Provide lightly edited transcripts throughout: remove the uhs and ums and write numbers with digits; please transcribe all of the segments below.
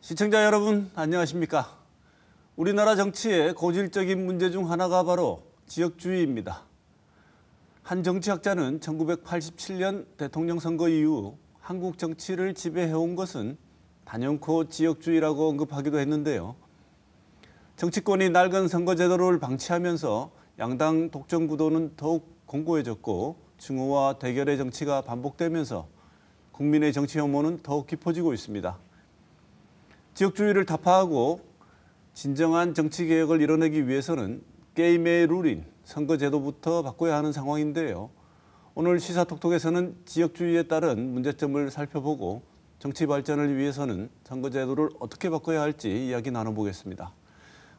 시청자 여러분 안녕하십니까? 우리나라 정치의 고질적인 문제 중 하나가 바로 지역주의입니다. 한 정치학자는 1987년 대통령 선거 이후 한국 정치를 지배해온 것은 단연코 지역주의라고 언급하기도 했는데요. 정치권이 낡은 선거제도를 방치하면서 양당 독점 구도는 더욱 공고해졌고 증오와 대결의 정치가 반복되면서 국민의 정치 혐오는 더욱 깊어지고 있습니다. 지역주의를 타파하고 진정한 정치개혁을 이뤄내기 위해서는 게임의 룰인 선거제도부터 바꿔야 하는 상황인데요. 오늘 시사톡톡에서는 지역주의에 따른 문제점을 살펴보고 정치 발전을 위해서는 선거제도를 어떻게 바꿔야 할지 이야기 나눠보겠습니다.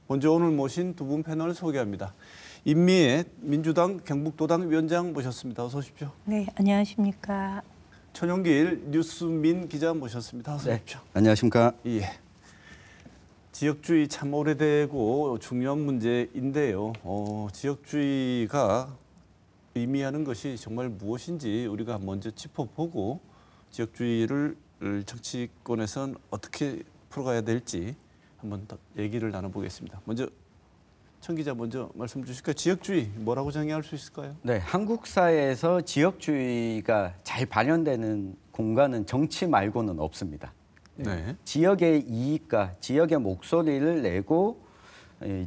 먼저 오늘 모신 두 분 패널 소개합니다. 임미애 민주당 경북도당 위원장 모셨습니다. 어서 오십시오. 네, 안녕하십니까. 천용길 뉴스민 기자 모셨습니다. 어서 오십시오. 네, 안녕하십니까. 예. 지역주의 참 오래되고 중요한 문제인데요. 지역주의가 의미하는 것이 정말 무엇인지 우리가 먼저 짚어보고 지역주의를 정치권에서는 어떻게 풀어가야 될지 한번 더 얘기를 나눠보겠습니다. 먼저 천 기자 먼저 말씀 주실까요? 지역주의 뭐라고 정의할 수 있을까요? 네, 한국 사회에서 지역주의가 잘 발현되는 공간은 정치 말고는 없습니다. 네. 지역의 이익과 지역의 목소리를 내고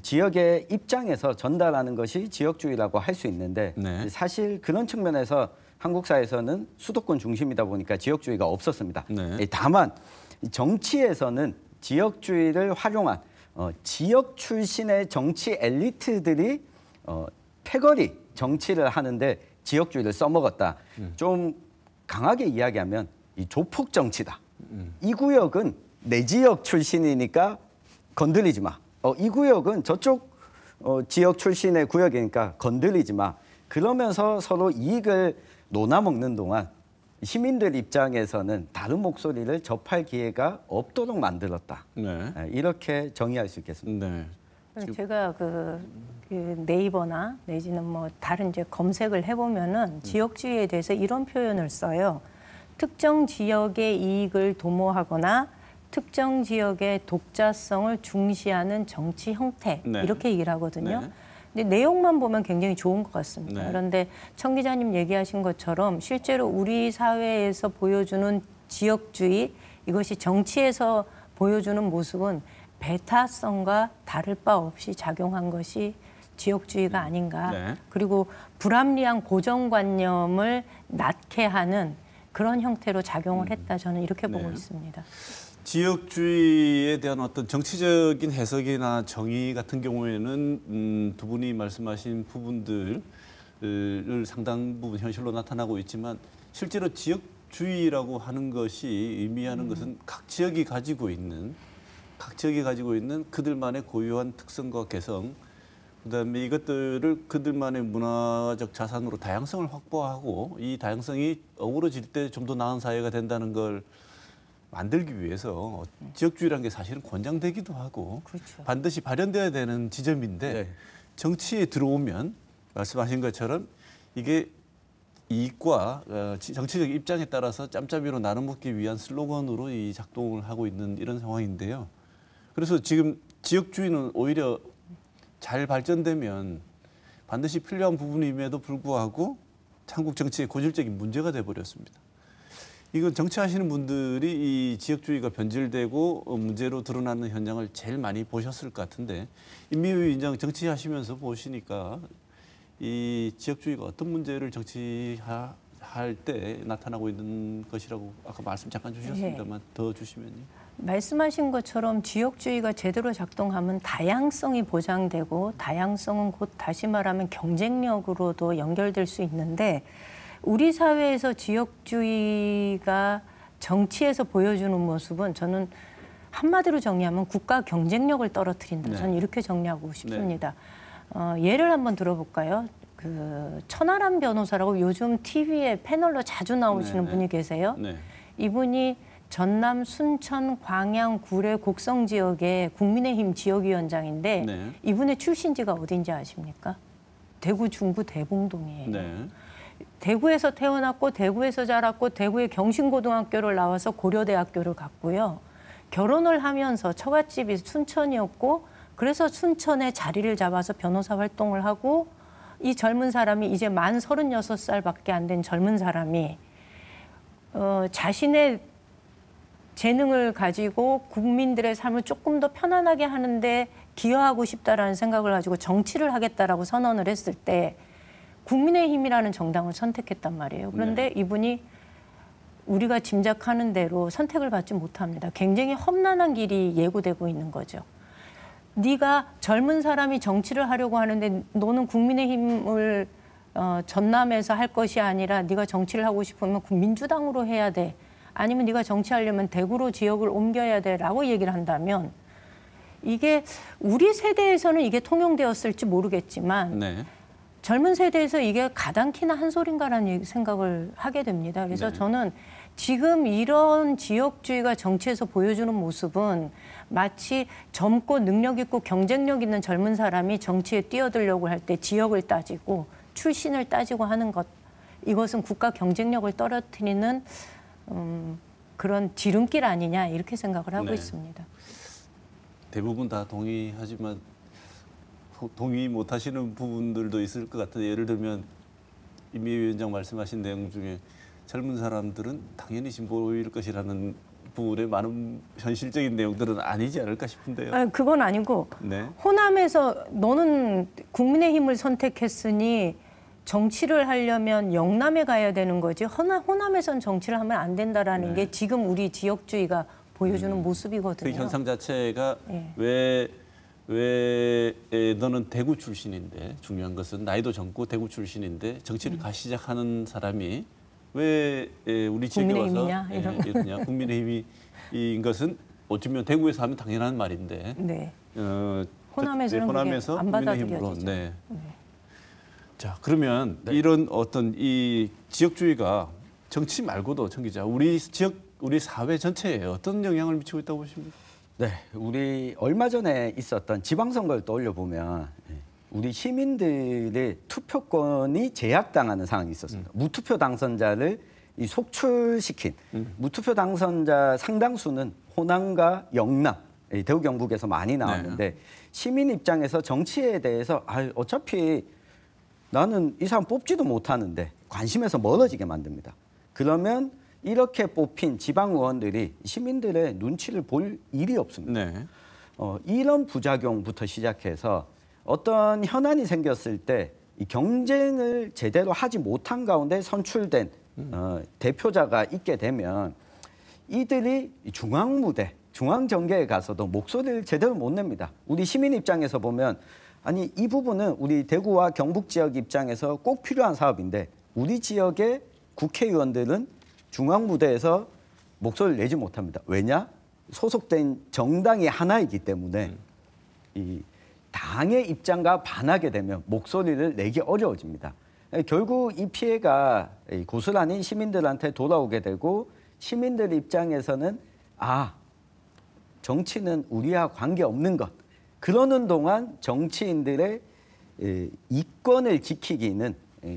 지역의 입장에서 전달하는 것이 지역주의라고 할 수 있는데 네. 사실 그런 측면에서 한국 사회에서는 수도권 중심이다 보니까 지역주의가 없었습니다. 네. 다만 정치에서는 지역주의를 활용한 지역 출신의 정치 엘리트들이 패거리 정치를 하는데 지역주의를 써먹었다. 좀 강하게 이야기하면 이 조폭 정치다. 이 구역은 내 지역 출신이니까 건드리지 마. 이 구역은 저쪽 지역 출신의 구역이니까 건드리지 마. 그러면서 서로 이익을 논아먹는 동안 시민들 입장에서는 다른 목소리를 접할 기회가 없도록 만들었다. 네. 이렇게 정의할 수 있겠습니다. 네. 제가 그 네이버나 내지는 뭐 다른 이제 검색을 해보면은 지역주의에 대해서 이런 표현을 써요. 특정 지역의 이익을 도모하거나 특정 지역의 독자성을 중시하는 정치 형태 네. 이렇게 얘기를 하거든요. 네. 근데 내용만 보면 굉장히 좋은 것 같습니다. 네. 그런데 천 기자님 얘기하신 것처럼 실제로 우리 사회에서 보여주는 지역주의 이것이 정치에서 보여주는 모습은 배타성과 다를 바 없이 작용한 것이 지역주의가 아닌가. 네. 그리고 불합리한 고정관념을 낳게 하는 그런 형태로 작용을 했다. 저는 이렇게 보고 있습니다. 지역주의에 대한 어떤 정치적인 해석이나 정의 같은 경우에는 두 분이 말씀하신 부분들을 상당 부분 현실로 나타나고 있지만 실제로 지역주의라고 하는 것이 의미하는 것은 각 지역이 가지고 있는 그들만의 고유한 특성과 개성, 그다음에 이것들을 그들만의 문화적 자산으로 다양성을 확보하고 이 다양성이 어우러질 때 좀 더 나은 사회가 된다는 걸 만들기 위해서 지역주의라는 게 사실은 권장되기도 하고 그렇죠. 반드시 발현돼야 되는 지점인데 네. 정치에 들어오면 말씀하신 것처럼 이게 이익과 정치적 입장에 따라서 짬짬이로 나눠먹기 위한 슬로건으로 이 작동을 하고 있는 이런 상황인데요. 그래서 지금 지역주의는 오히려 잘 발전되면 반드시 필요한 부분임에도 불구하고 한국 정치의 고질적인 문제가 돼버렸습니다. 이건 정치하시는 분들이 이 지역주의가 변질되고 문제로 드러나는 현장을 제일 많이 보셨을 것 같은데 임미애 위원장 정치하시면서 보시니까 이 지역주의가 어떤 문제를 정치할 때 나타나고 있는 것이라고 아까 말씀 잠깐 주셨습니다만 더 주시면요. 말씀하신 것처럼 지역주의가 제대로 작동하면 다양성이 보장되고 다양성은 곧 다시 말하면 경쟁력으로도 연결될 수 있는데 우리 사회에서 지역주의가 정치에서 보여주는 모습은 저는 한마디로 정리하면 국가 경쟁력을 떨어뜨린다. 네. 저는 이렇게 정리하고 싶습니다. 예를 한번 들어볼까요? 그 천하람 변호사라고 요즘 TV에 패널로 자주 나오시는 분이 계세요. 네. 이분이 전남, 순천, 광양, 구례, 곡성 지역의 국민의힘 지역위원장인데 네. 이분의 출신지가 어딘지 아십니까? 대구 중구 대봉동이에요. 네. 대구에서 태어났고 대구에서 자랐고 대구의 경신고등학교를 나와서 고려대학교를 갔고요. 결혼을 하면서 처갓집이 순천이었고 그래서 순천에 자리를 잡아서 변호사 활동을 하고 이 젊은 사람이 이제 만 36살밖에 안 된 젊은 사람이 자신의 재능을 가지고 국민들의 삶을 조금 더 편안하게 하는데 기여하고 싶다라는 생각을 가지고 정치를 하겠다라고 선언을 했을 때 국민의힘이라는 정당을 선택했단 말이에요. 그런데 이분이 우리가 짐작하는 대로 선택을 받지 못합니다. 굉장히 험난한 길이 예고되고 있는 거죠. 네가 젊은 사람이 정치를 하려고 하는데 너는 국민의힘을 전남에서 할 것이 아니라 네가 정치를 하고 싶으면 민주당으로 해야 돼. 아니면 네가 정치하려면 대구로 지역을 옮겨야 돼라고 얘기를 한다면 이게 우리 세대에서는 이게 통용되었을지 모르겠지만 네. 젊은 세대에서 이게 가당키나 한 소린가라는 생각을 하게 됩니다. 그래서 네. 저는 지금 이런 지역주의가 정치에서 보여주는 모습은 마치 젊고 능력 있고 경쟁력 있는 젊은 사람이 정치에 뛰어들려고 할 때 지역을 따지고 출신을 따지고 하는 것, 이것은 국가 경쟁력을 떨어뜨리는 그런 지름길 아니냐 이렇게 생각을 하고 네. 있습니다. 대부분 다 동의하지만 동의 못하시는 부분들도 있을 것 같아요. 예를 들면 임미 위원장 말씀하신 내용 중에 젊은 사람들은 당연히 진보일 것이라는 부분에 많은 현실적인 내용들은 아니지 않을까 싶은데요. 아니, 그건 아니고 네. 호남에서 너는 국민의힘을 선택했으니 정치를 하려면 영남에 가야 되는 거지 호남에선 정치를 하면 안 된다라는 네. 게 지금 우리 지역주의가 보여주는 모습이거든요. 그 현상 자체가 네. 왜 너는 대구 출신인데 중요한 것은 나이도 젊고 대구 출신인데 정치를 시작하는 사람이 왜 우리 지역에 와서 국민의힘이냐? 이러냐 국민의힘인 것은 어쩌면 대구에서 하면 당연한 말인데 네. 호남에서 호남에서는 그게 안 국민의힘으로 받아들여지죠. 네. 네. 자 그러면 이런 어떤 이 지역주의가 정치 말고도 정 기자 우리 사회 전체에 어떤 영향을 미치고 있다고 보십니까? 네, 우리 얼마 전에 있었던 지방선거를 떠올려 보면 우리 시민들의 투표권이 제약당하는 상황이 있었습니다. 무투표 당선자를 속출시킨 무투표 당선자 상당수는 호남과 영남, 대구 경북에서 많이 나왔는데 시민 입장에서 정치에 대해서 어차피 나는 이 사람 뽑지도 못하는데 관심에서 멀어지게 만듭니다. 그러면 이렇게 뽑힌 지방 의원들이 시민들의 눈치를 볼 일이 없습니다. 네. 이런 부작용부터 시작해서 어떤 현안이 생겼을 때 이 경쟁을 제대로 하지 못한 가운데 선출된 대표자가 있게 되면 이들이 중앙무대, 중앙정계에 가서도 목소리를 제대로 못 냅니다. 우리 시민 입장에서 보면 아니 이 부분은 우리 대구와 경북 지역 입장에서 꼭 필요한 사업인데 우리 지역의 국회의원들은 중앙무대에서 목소리를 내지 못합니다. 왜냐? 소속된 정당이 하나이기 때문에 이 당의 입장과 반하게 되면 목소리를 내기 어려워집니다. 결국 이 피해가 고스란히 시민들한테 돌아오게 되고 시민들 입장에서는 정치는 우리와 관계없는 것. 그러는 동안 정치인들의 이권을 지키기는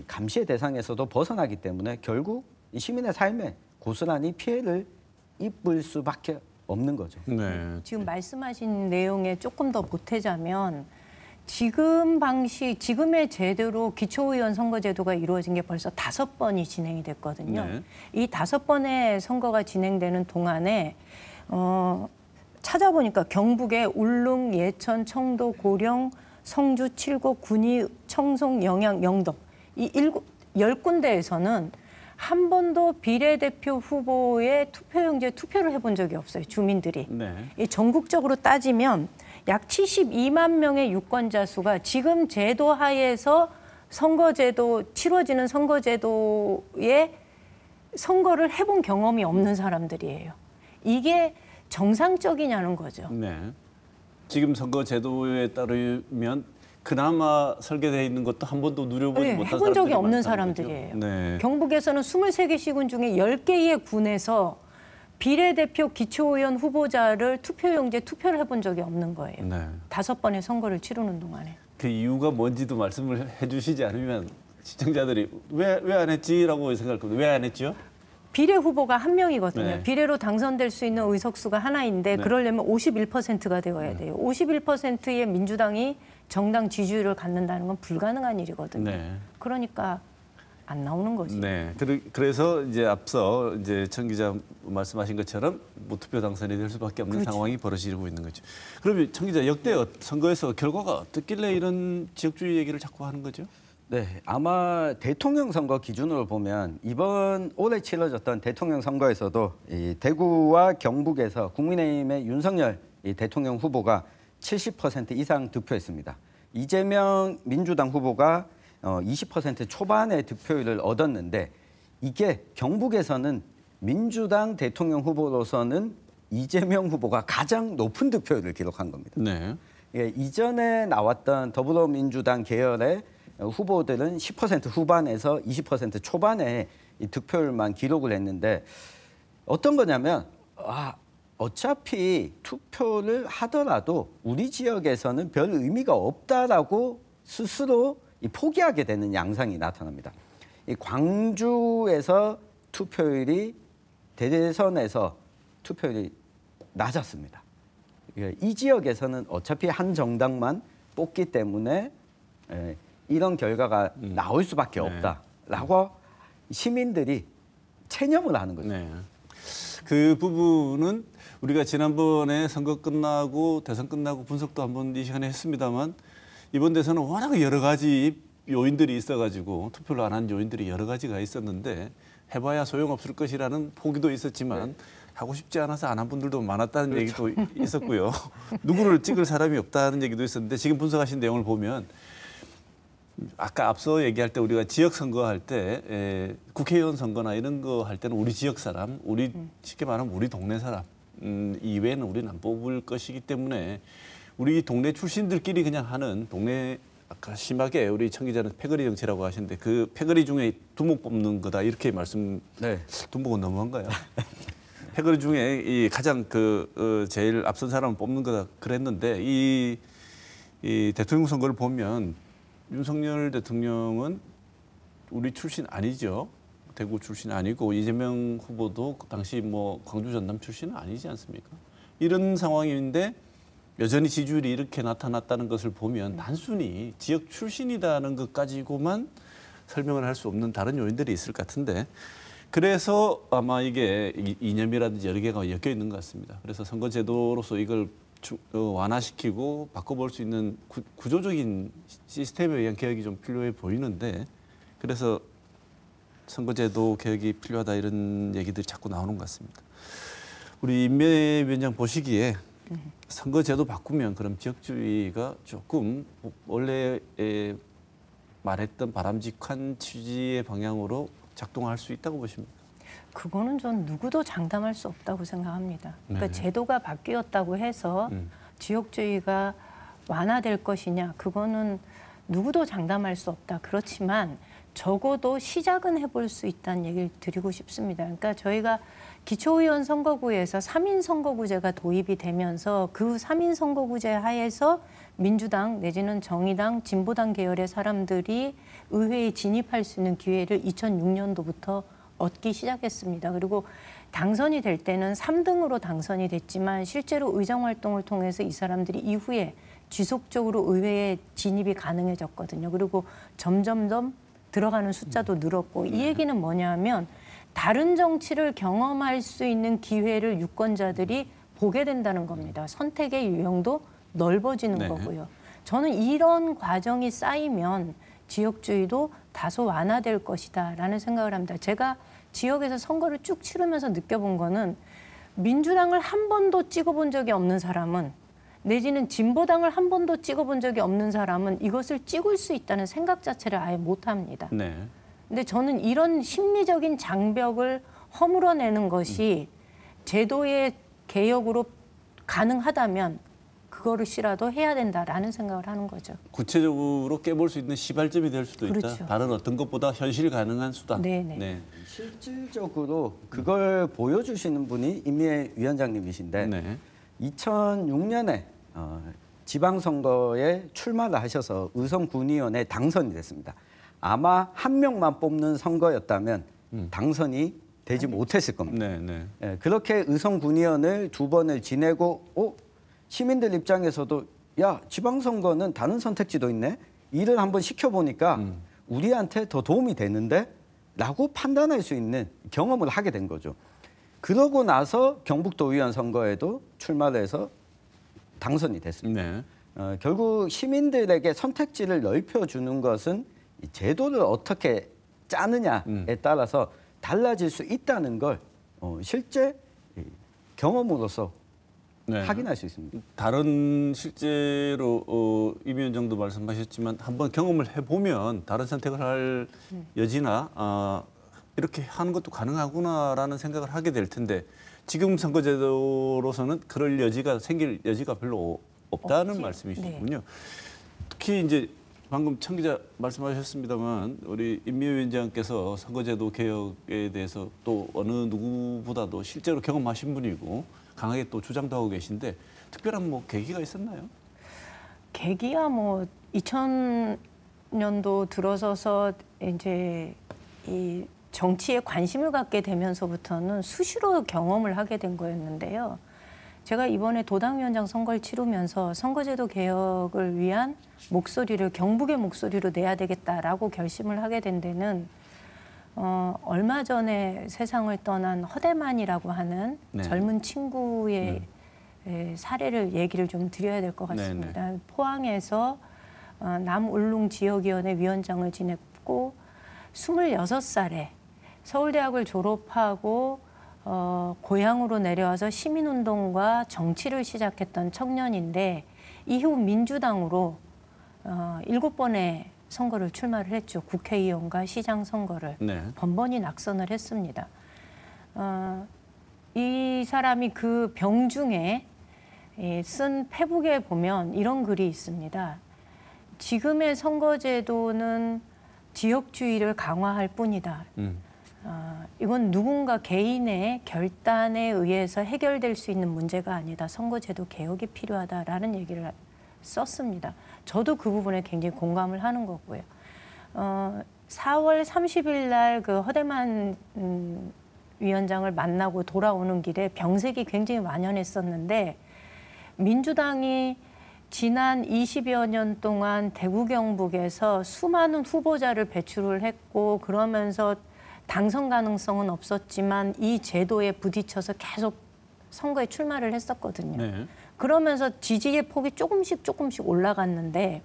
감시의 대상에서도 벗어나기 때문에 결국 이 시민의 삶에 고스란히 피해를 입을 수밖에 없는 거죠. 네. 지금 말씀하신 내용에 조금 더 보태자면 지금의 제도로 기초의원 선거제도가 이루어진 게 벌써 5번이 진행이 됐거든요. 네. 이 5번의 선거가 진행되는 동안에 찾아보니까 경북의 울릉, 예천, 청도, 고령, 성주, 칠곡, 군위, 청송, 영양, 영덕 이 10군데에서는 한 번도 비례대표 후보의 투표용지에 투표를 해본 적이 없어요. 주민들이. 네. 이 전국적으로 따지면 약 72만 명의 유권자 수가 지금 제도 하에서 치러지는 선거제도에 선거를 해본 경험이 없는 사람들이에요. 이게 정상적이냐는 거죠. 네. 지금 선거 제도에 따르면 그나마 설계되어 있는 것도 한 번도 누려보지 못한 해본 적이 사람들이 없는 많다는 사람들이에요. 거죠. 네. 경북에서는 23개 시군 중에 10개의 군에서 비례대표 기초의원 후보자를 투표용지에 투표를 해본 적이 없는 거예요. 네. 5번의 선거를 치르는 동안에. 그 이유가 뭔지도 말씀을 해주시지 않으면 시청자들이 왜 안 했지라고 생각할 겁니다. 왜 안 했죠? 비례 후보가 한 명이거든요. 네. 비례로 당선될 수 있는 의석수가 하나인데 네. 그러려면 51%가 되어야 돼요. 51%의 민주당이 정당 지지율을 갖는다는 건 불가능한 일이거든요. 네. 그러니까 안 나오는 거지. 네. 그래서 이제 앞서 이제 천 기자 말씀하신 것처럼 무투표 당선이 될 수밖에 없는 그렇죠. 상황이 벌어지고 있는 거죠. 그러면 천 기자 역대 선거에서 결과가 어떻길래 이런 지역주의 얘기를 자꾸 하는 거죠? 네, 아마 대통령 선거 기준으로 보면 이번 올해 치러졌던 대통령 선거에서도 이 대구와 경북에서 국민의힘의 윤석열 이 대통령 후보가 70% 이상 득표했습니다. 이재명 민주당 후보가 20% 초반의 득표율을 얻었는데 이게 경북에서는 민주당 대통령 후보로서는 이재명 후보가 가장 높은 득표율을 기록한 겁니다. 네. 예, 이전에 나왔던 더불어민주당 계열의 후보들은 10% 후반에서 20% 초반에 이 득표율만 기록을 했는데 어떤 거냐면 어차피 투표를 하더라도 우리 지역에서는 별 의미가 없다라고 스스로 포기하게 되는 양상이 나타납니다. 이 광주에서 투표율이 대선에서 투표율이 낮았습니다. 이 지역에서는 어차피 한 정당만 뽑기 때문에 이런 결과가 나올 수밖에 없다라고 시민들이 체념을 하는 거죠. 네. 그 부분은 우리가 지난번에 선거 끝나고 대선 끝나고 분석도 한번 이 시간에 했습니다만 이번 대선은 워낙 여러 가지 요인들이 있어가지고 투표를 안 한 요인들이 여러 가지가 있었는데 해봐야 소용없을 것이라는 포기도 있었지만 하고 싶지 않아서 안 한 분들도 많았다는 얘기도 있었고요. 누구를 찍을 사람이 없다는 얘기도 있었는데 지금 분석하신 내용을 보면 아까 앞서 얘기할 때 우리가 지역 선거할 때 국회의원 선거나 이런 거 할 때는 우리 지역 사람, 우리 쉽게 말하면 우리 동네 사람 이외에는 우리는 안 뽑을 것이기 때문에 우리 동네 출신들끼리 그냥 하는 동네 아까 심하게 우리 천 기자는 패거리 정치라고 하시는데 그 패거리 중에 두목 뽑는 거다 이렇게 말씀. 네. 두목은 너무한가요? 패거리 중에 이 가장 제일 앞선 사람을 뽑는 거다 그랬는데 이 대통령 선거를 보면 윤석열 대통령은 우리 출신 아니죠. 대구 출신 아니고 이재명 후보도 당시 뭐 광주 전남 출신은 아니지 않습니까? 이런 상황인데 여전히 지지율이 이렇게 나타났다는 것을 보면 단순히 지역 출신이라는 것 가지고만 설명을 할 수 없는 다른 요인들이 있을 것 같은데 그래서 아마 이게 이념이라든지 여러 개가 엮여 있는 것 같습니다. 그래서 선거제도로서 이걸 완화시키고 바꿔볼 수 있는 구조적인 시스템에 의한 개혁이 좀 필요해 보이는데 그래서 선거제도 개혁이 필요하다 이런 얘기들이 자꾸 나오는 것 같습니다. 우리 임명회 위원장 보시기에 선거제도 바꾸면 그럼 지역주의가 조금 원래 말했던 바람직한 취지의 방향으로 작동할 수 있다고 보십니까? 그거는 전 누구도 장담할 수 없다고 생각합니다. 그러니까 네. 제도가 바뀌었다고 해서 지역주의가 완화될 것이냐 그거는 누구도 장담할 수 없다. 그렇지만 적어도 시작은 해볼 수 있다는 얘기를 드리고 싶습니다. 그러니까 저희가 기초의원 선거구에서 3인 선거구제가 도입이 되면서 그 3인 선거구제 하에서 민주당 내지는 정의당, 진보당 계열의 사람들이 의회에 진입할 수 있는 기회를 2006년도부터 얻기 시작했습니다. 그리고 당선이 될 때는 3등으로 당선이 됐지만 실제로 의정 활동을 통해서 이 사람들이 이후에 지속적으로 의회에 진입이 가능해졌거든요. 그리고 점점점 들어가는 숫자도 늘었고 이 얘기는 뭐냐면 다른 정치를 경험할 수 있는 기회를 유권자들이 보게 된다는 겁니다. 선택의 유형도 넓어지는 네. 거고요. 저는 이런 과정이 쌓이면 지역주의도 다소 완화될 것이다라는 생각을 합니다. 제가 지역에서 선거를 쭉 치르면서 느껴본 거는 민주당을 한 번도 찍어본 적이 없는 사람은 내지는 진보당을 한 번도 찍어본 적이 없는 사람은 이것을 찍을 수 있다는 생각 자체를 아예 못합니다. 네. 근데 저는 이런 심리적인 장벽을 허물어내는 것이 제도의 개혁으로 가능하다면 그거를시라도 해야 된다라는 생각을 하는 거죠. 구체적으로 깨볼 수 있는 시발점이 될 수도 있다. 그렇죠. 다른 어떤 것보다 현실 가능한 수단. 네네. 네. 실질적으로 그걸 보여주시는 분이 임미애 위원장님이신데 네. 2006년에 지방선거에 출마를 하셔서 의성군의원에 당선이 됐습니다. 아마 한 명만 뽑는 선거였다면 당선이 되지 못했을 겁니다. 네, 네. 예, 그렇게 의성군의원을 2번을 지내고 시민들 입장에서도 야 지방선거는 다른 선택지도 있네. 일을 한번 시켜보니까 우리한테 더 도움이 되는데 라고 판단할 수 있는 경험을 하게 된 거죠. 그러고 나서 경북도의원 선거에도 출마를 해서 당선이 됐습니다. 네. 결국 시민들에게 선택지를 넓혀주는 것은 이 제도를 어떻게 짜느냐에 따라서 달라질 수 있다는 걸 실제 경험으로서 네. 확인할 수 있습니다. 다른 실제로 임 위원장도 말씀하셨지만 한번 경험을 해보면 다른 선택을 할 여지나 이렇게 하는 것도 가능하구나라는 생각을 하게 될 텐데 지금 선거제도로서는 그럴 여지가 생길 여지가 별로 없다는 없지. 말씀이시군요. 특히 이제 방금 청 기자 말씀하셨습니다만 우리 임미 위원장께서 선거제도 개혁에 대해서 또 어느 누구보다도 실제로 경험하신 분이고 강하게 또 주장도 하고 계신데 특별한 뭐 계기가 있었나요? 계기야 뭐 2000년도 들어서서 이제 이 정치에 관심을 갖게 되면서부터는 수시로 경험을 하게 된 거였는데요. 제가 이번에 도당위원장 선거를 치르면서 선거제도 개혁을 위한 목소리를 경북의 목소리로 내야 되겠다라고 결심을 하게 된 데는 얼마 전에 세상을 떠난 허대만이라고 하는 네. 젊은 친구의 사례를 얘기를 좀 드려야 될 것 같습니다. 포항에서 남울릉 지역위원회 위원장을 지냈고 26살에 서울대학을 졸업하고 고향으로 내려와서 시민운동과 정치를 시작했던 청년인데 이후 민주당으로 7번의 선거를 출마를 했죠. 국회의원과 시장 선거를 네. 번번이 낙선을 했습니다. 이 사람이 그 병중에 쓴 페북에 보면 이런 글이 있습니다. 지금의 선거제도는 지역주의를 강화할 뿐이다. 이건 누군가 개인의 결단에 의해서 해결될 수 있는 문제가 아니다. 선거제도 개혁이 필요하다라는 얘기를 썼습니다. 저도 그 부분에 굉장히 공감을 하는 거고요. 4월 30일 날 그 허대만 위원장을 만나고 돌아오는 길에 병색이 굉장히 만연했었는데 민주당이 지난 20여 년 동안 대구 경북에서 수많은 후보자를 배출을 했고 그러면서 당선 가능성은 없었지만 이 제도에 부딪혀서 계속 선거에 출마를 했었거든요. 네. 그러면서 지지의 폭이 조금씩 올라갔는데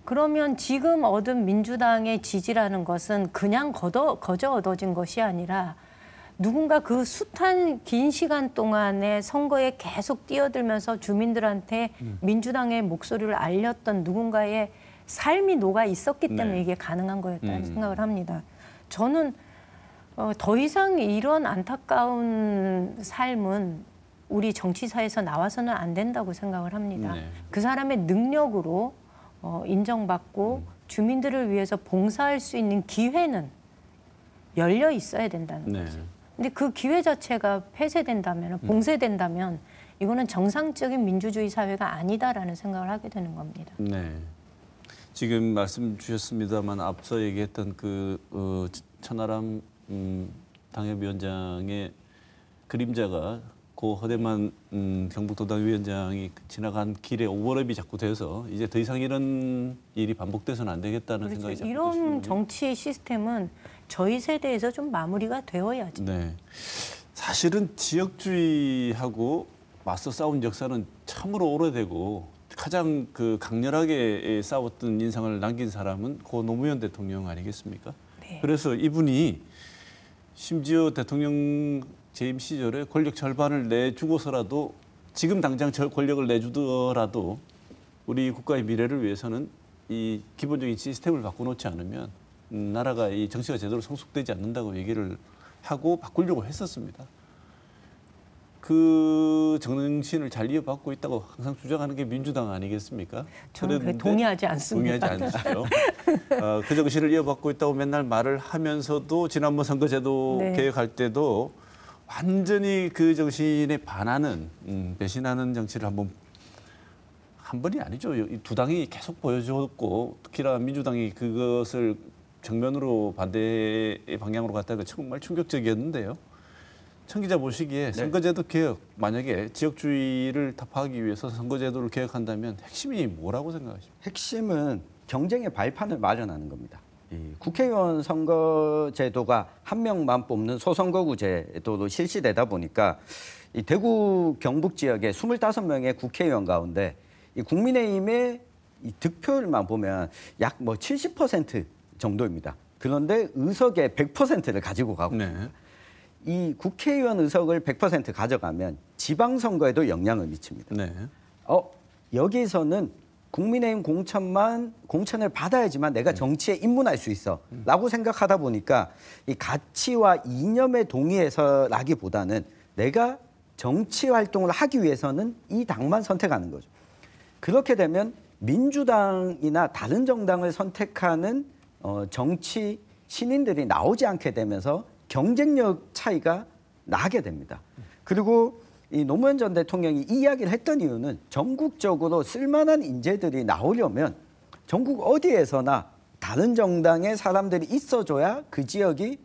그러면 지금 얻은 민주당의 지지라는 것은 그냥 거저 얻어진 것이 아니라 누군가 그 숱한 긴 시간 동안에 선거에 계속 뛰어들면서 주민들한테 민주당의 목소리를 알렸던 누군가의 삶이 녹아 있었기 때문에 네. 이게 가능한 거였다는 생각을 합니다. 저는 더 이상 이런 안타까운 삶은 우리 정치사에서 나와서는 안 된다고 생각을 합니다. 네. 그 사람의 능력으로 인정받고 주민들을 위해서 봉사할 수 있는 기회는 열려 있어야 된다는 네. 거죠. 근데 그 기회 자체가 폐쇄된다면, 봉쇄된다면 이거는 정상적인 민주주의 사회가 아니다라는 생각을 하게 되는 겁니다. 네. 지금 말씀 주셨습니다만 앞서 얘기했던 그 천하람 당협위원장의 그림자가 고 허대만 경북도당 위원장이 지나간 길에 오버랩이 자꾸 돼서 이제 더 이상 이런 일이 반복돼서는 안 되겠다는 그렇죠. 생각이 자꾸 이런 드시는군요. 정치 시스템은 저희 세대에서 좀 마무리가 되어야지. 네. 사실은 지역주의하고 맞서 싸운 역사는 참으로 오래되고 가장 그 강렬하게 싸웠던 인상을 남긴 사람은 고 노무현 대통령 아니겠습니까? 네. 그래서 이분이 심지어 대통령 재임 시절에 권력 절반을 내주고서라도 지금 당장 권력을 내주더라도 우리 국가의 미래를 위해서는 이 기본적인 시스템을 바꿔놓지 않으면 나라가 이 정치가 제대로 성숙되지 않는다고 얘기를 하고 바꾸려고 했었습니다. 그 정신을 잘 이어받고 있다고 항상 주장하는 게 민주당 아니겠습니까? 저는 그에 그런데 동의하지 않습니다. 동의하지 않으시죠? 그 정신을 이어받고 있다고 맨날 말을 하면서도 지난번 선거제도 네. 개혁할 때도 완전히 그 정신에 반하는 배신하는 정치를 한 번이 아니죠. 이 두 당이 계속 보여줬고 특히나 민주당이 그것을 정면으로 반대의 방향으로 갔다는 건 정말 충격적이었는데요. 청 기자 보시기에 선거제도 개혁, 만약에 지역주의를 타파하기 위해서 선거제도를 개혁한다면 핵심이 뭐라고 생각하십니까? 핵심은 경쟁의 발판을 마련하는 겁니다. 이 국회의원 선거제도가 한 명만 뽑는 소선거구 제도로 실시되다 보니까 이 대구 경북 지역의 25명의 국회의원 가운데 이 국민의힘의 이 득표율만 보면 약 70% 정도입니다. 그런데 의석의 100%를 가지고 가고 네. 이 국회의원 의석을 100% 가져가면 지방선거에도 영향을 미칩니다. 네. 여기서는 국민의힘 공천을 받아야지만 내가 정치에 입문할 수 있어라고 생각하다 보니까 이 가치와 이념에 동의해서라기보다는 내가 정치 활동을 하기 위해서는 이 당만 선택하는 거죠. 그렇게 되면 민주당이나 다른 정당을 선택하는 정치 신인들이 나오지 않게 되면서 경쟁력 차이가 나게 됩니다. 그리고 이 노무현 전 대통령이 이 이야기를 했던 이유는 전국적으로 쓸만한 인재들이 나오려면 전국 어디에서나 다른 정당의 사람들이 있어줘야 그 지역이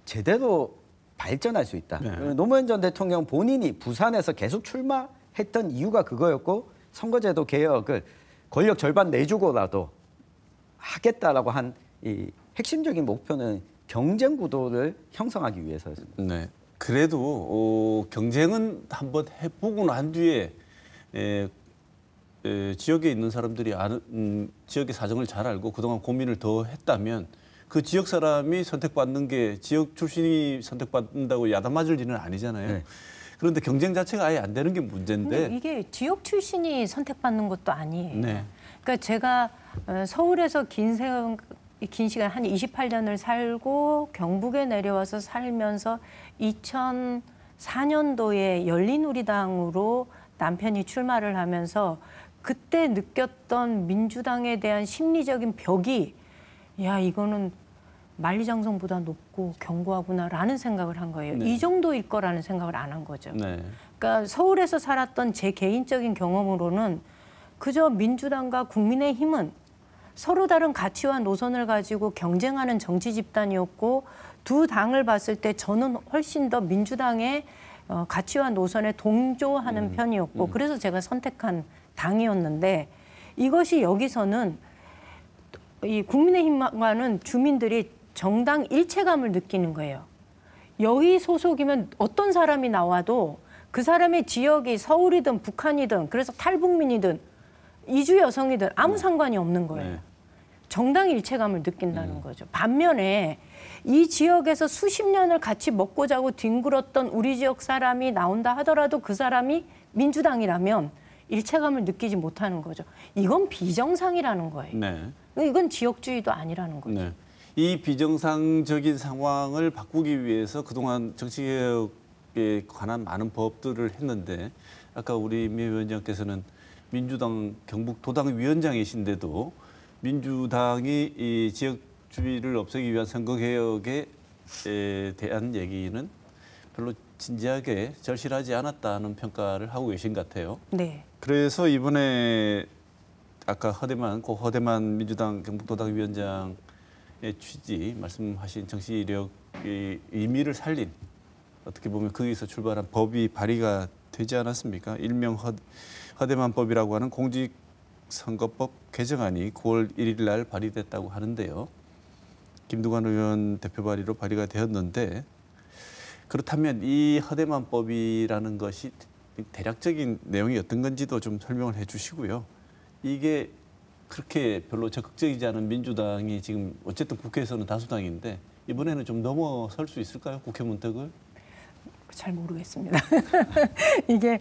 제대로 발전할 수 있다. 네. 노무현 전 대통령 본인이 부산에서 계속 출마했던 이유가 그거였고 선거제도 개혁을 권력 절반 내주고라도 하겠다라고 한 이 핵심적인 목표는 경쟁 구도를 형성하기 위해서였습니다. 네. 그래도 경쟁은 한번 해보고 난 뒤에 지역에 있는 사람들이 지역의 사정을 잘 알고 그동안 고민을 더 했다면 그 지역 사람이 선택받는 게 지역 출신이 선택받는다고 야단 맞을 일은 아니잖아요. 네. 그런데 경쟁 자체가 아예 안 되는 게 문제인데. 근데 이게 지역 출신이 선택받는 것도 아니에요. 네. 그러니까 제가 서울에서 긴 시간 한 28년을 살고 경북에 내려와서 살면서 2004년도에 열린우리당으로 남편이 출마를 하면서 그때 느꼈던 민주당에 대한 심리적인 벽이 야 이거는 만리장성보다 높고 견고하구나라는 생각을 한 거예요. 네. 이 정도일 거라는 생각을 안 한 거죠. 네. 그러니까 서울에서 살았던 제 개인적인 경험으로는 그저 민주당과 국민의힘은 서로 다른 가치와 노선을 가지고 경쟁하는 정치 집단이었고 두 당을 봤을 때 저는 훨씬 더 민주당의 가치와 노선에 동조하는 편이었고 그래서 제가 선택한 당이었는데 이것이 여기서는 이 국민의힘과는 주민들이 정당 일체감을 느끼는 거예요. 여기 소속이면 어떤 사람이 나와도 그 사람의 지역이 서울이든 북한이든 그래서 탈북민이든 이주 여성이든 아무 상관이 없는 거예요. 네. 정당 일체감을 느낀다는 거죠. 반면에 이 지역에서 수십 년을 같이 먹고 자고 뒹굴었던 우리 지역 사람이 나온다 하더라도 그 사람이 민주당이라면 일체감을 느끼지 못하는 거죠. 이건 비정상이라는 거예요. 네. 이건 지역주의도 아니라는 거죠. 네. 이 비정상적인 상황을 바꾸기 위해서 그동안 정치개혁에 관한 많은 법들을 했는데 아까 우리 미 위원장께서는 민주당 경북도당 위원장이신데도 민주당이 이 지역주의를 없애기 위한 선거개혁에 대한 얘기는 별로 진지하게 절실하지 않았다는 평가를 하고 계신 것 같아요. 네. 그래서 이번에 아까 허대만 민주당 경북도당 위원장의 취지 말씀하신 정치력의 의미를 살린 어떻게 보면 거기서 출발한 법이 발의가 되지 않았습니까? 일명 허대만법이라고 하는 공직선거법 개정안이 9월 1일 날 발의됐다고 하는데요. 김두관 의원 대표 발의로 발의가 되었는데 그렇다면 이 허대만법이라는 것이 대략적인 내용이 어떤 건지도 좀 설명을 해 주시고요. 이게 그렇게 별로 적극적이지 않은 민주당이 지금 어쨌든 국회에서는 다수당인데 이번에는 좀 넘어설 수 있을까요? 국회 문턱을? 잘 모르겠습니다. 이게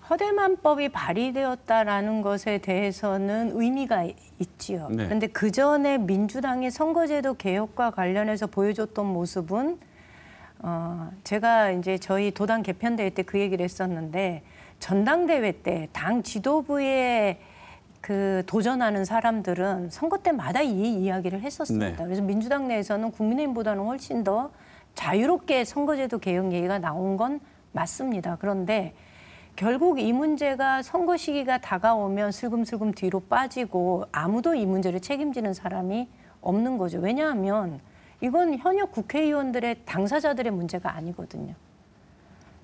허대만법이 발의되었다라는 것에 대해서는 의미가 있지요. 네. 그런데 그 전에 민주당이 선거제도 개혁과 관련해서 보여줬던 모습은 제가 이제 저희 도당 개편대회 때 그 얘기를 했었는데 전당대회 때 당 지도부에 그 도전하는 사람들은 선거 때마다 이 이야기를 했었습니다. 네. 그래서 민주당 내에서는 국민의힘보다는 훨씬 더 자유롭게 선거제도 개혁 얘기가 나온 건 맞습니다. 그런데 결국 이 문제가 선거 시기가 다가오면 슬금슬금 뒤로 빠지고 아무도 이 문제를 책임지는 사람이 없는 거죠. 왜냐하면 이건 현역 국회의원들의 당사자들의 문제가 아니거든요.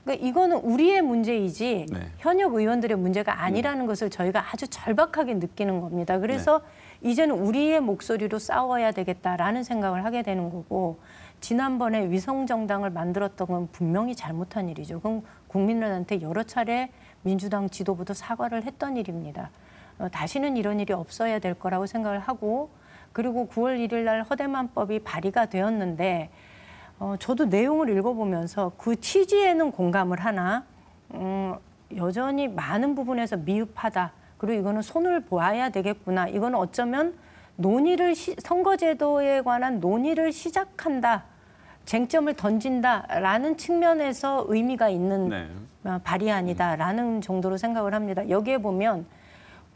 그러니까 이거는 우리의 문제이지 네. 현역 의원들의 문제가 아니라는 것을 저희가 아주 절박하게 느끼는 겁니다. 그래서 이제는 우리의 목소리로 싸워야 되겠다라는 생각을 하게 되는 거고, 지난번에 위성정당을 만들었던 건 분명히 잘못한 일이죠. 그럼 국민들한테 여러 차례 민주당 지도부도 사과를 했던 일입니다. 다시는 이런 일이 없어야 될 거라고 생각을 하고, 그리고 9월 1일 날 허대만법이 발의가 되었는데 저도 내용을 읽어보면서 그 취지에는 공감을 하나 여전히 많은 부분에서 미흡하다. 그리고 이거는 손을 보아야 되겠구나. 이거는 어쩌면 선거제도에 관한 논의를 시작한다. 쟁점을 던진다라는 측면에서 의미가 있는 네. 발의안이다라는 정도로 생각을 합니다. 여기에 보면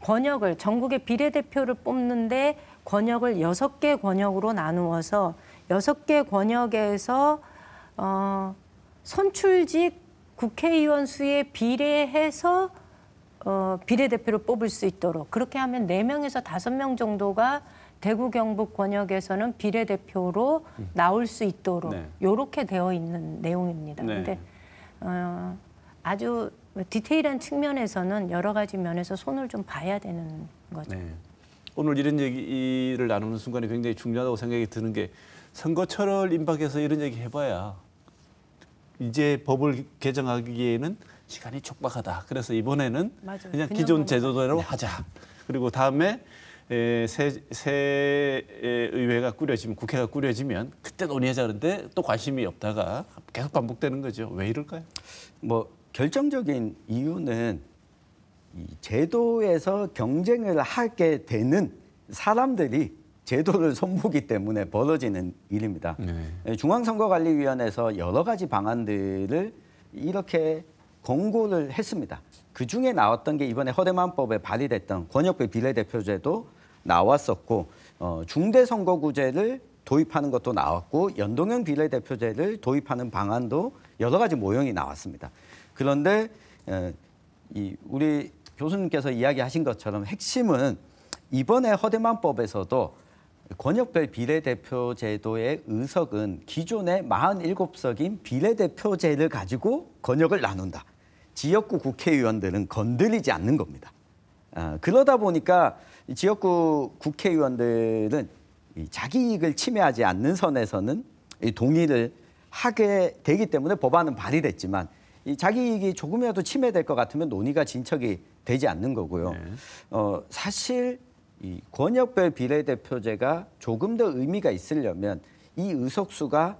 권역을 전국의 비례대표를 뽑는데 권역을 6개 권역으로 나누어서 6개 권역에서 선출직 국회의원 수에 비례해서 비례대표를 뽑을 수 있도록, 그렇게 하면 4명에서 5명 정도가 대구 경북 권역에서는 비례대표로 나올 수 있도록 네. 이렇게 되어 있는 내용입니다. 네. 근데 아주 디테일한 측면에서는 여러 가지 면에서 손을 좀 봐야 되는 거죠. 네. 오늘 이런 얘기를 나누는 순간에 굉장히 중요하다고 생각이 드는 게, 선거철을 임박해서 이런 얘기 해봐야 이제 법을 개정하기에는 시간이 촉박하다. 그래서 이번에는 맞아요. 그냥 그냥 기존 제도대로 하자. 그리고 다음에 새 의회가 꾸려지면, 국회가 꾸려지면 그때 논의하자. 그런데 또 관심이 없다가 계속 반복되는 거죠. 왜 이럴까요? 뭐 결정적인 이유는 이 제도에서 경쟁을 하게 되는 사람들이 제도를 손보기 때문에 벌어지는 일입니다. 네. 중앙선거관리위원회에서 여러 가지 방안들을 이렇게 공고를 했습니다. 그중에 나왔던 게 이번에 허대만법에 발의됐던 권역별 비례대표제도 나왔었고, 중대선거구제를 도입하는 것도 나왔고, 연동형 비례대표제를 도입하는 방안도 여러 가지 모형이 나왔습니다. 그런데 우리 교수님께서 이야기하신 것처럼 핵심은 이번에 허대만법에서도 권역별 비례대표 제도의 의석은 기존의 47석인 비례대표제를 가지고 권역을 나눈다. 지역구 국회의원들은 건드리지 않는 겁니다. 그러다 보니까 지역구 국회의원들은 자기 이익을 침해하지 않는 선에서는 동의를 하게 되기 때문에 법안은 발의됐지만, 이 자기 이익이 조금이라도 침해될 것 같으면 논의가 진척이 되지 않는 거고요. 네. 사실 이 권역별 비례대표제가 조금 더 의미가 있으려면 이 의석수가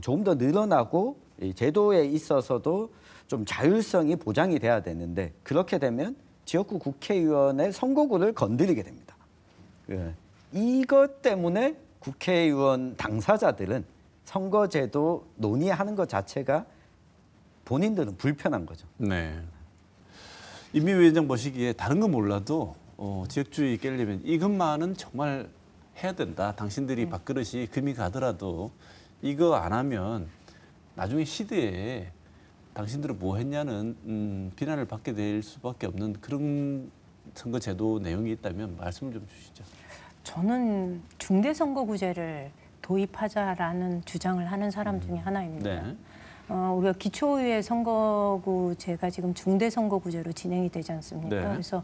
조금 더 늘어나고 이 제도에 있어서도 좀 자율성이 보장이 돼야 되는데, 그렇게 되면 지역구 국회의원의 선거구를 건드리게 됩니다. 이것 때문에 국회의원 당사자들은 선거제도 논의하는 것 자체가 본인들은 불편한 거죠. 네. 이미 위원장 보시기에 다른 건 몰라도 지역주의 깨려면 이것만은 정말 해야 된다. 당신들이 밥그릇이 금이 가더라도 이거 안 하면 나중에 시대에 당신들은 뭐 했냐는 비난을 받게 될 수밖에 없는 그런 선거제도 내용이 있다면 말씀을 좀 주시죠. 저는 중대선거구제를 도입하자라는 주장을 하는 사람 중에 하나입니다. 네. 우리가 기초의회 선거구제가 지금 중대선거구제로 진행이 되지 않습니까? 네. 그래서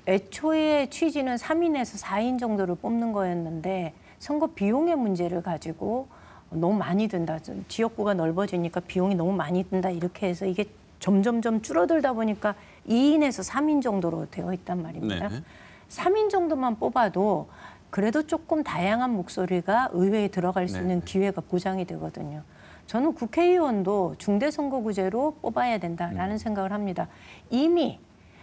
애초에 취지는 3인에서 4인 정도를 뽑는 거였는데, 선거 비용의 문제를 가지고 너무 많이 든다. 지역구가 넓어지니까 비용이 너무 많이 든다. 이렇게 해서 이게 점점점 줄어들다 보니까 2인에서 3인 정도로 되어 있단 말입니다. 네. 3인 정도만 뽑아도 그래도 조금 다양한 목소리가 의회에 들어갈 수 있는 네. 기회가 보장이 되거든요. 저는 국회의원도 중대선거구제로 뽑아야 된다라는 생각을 합니다. 이미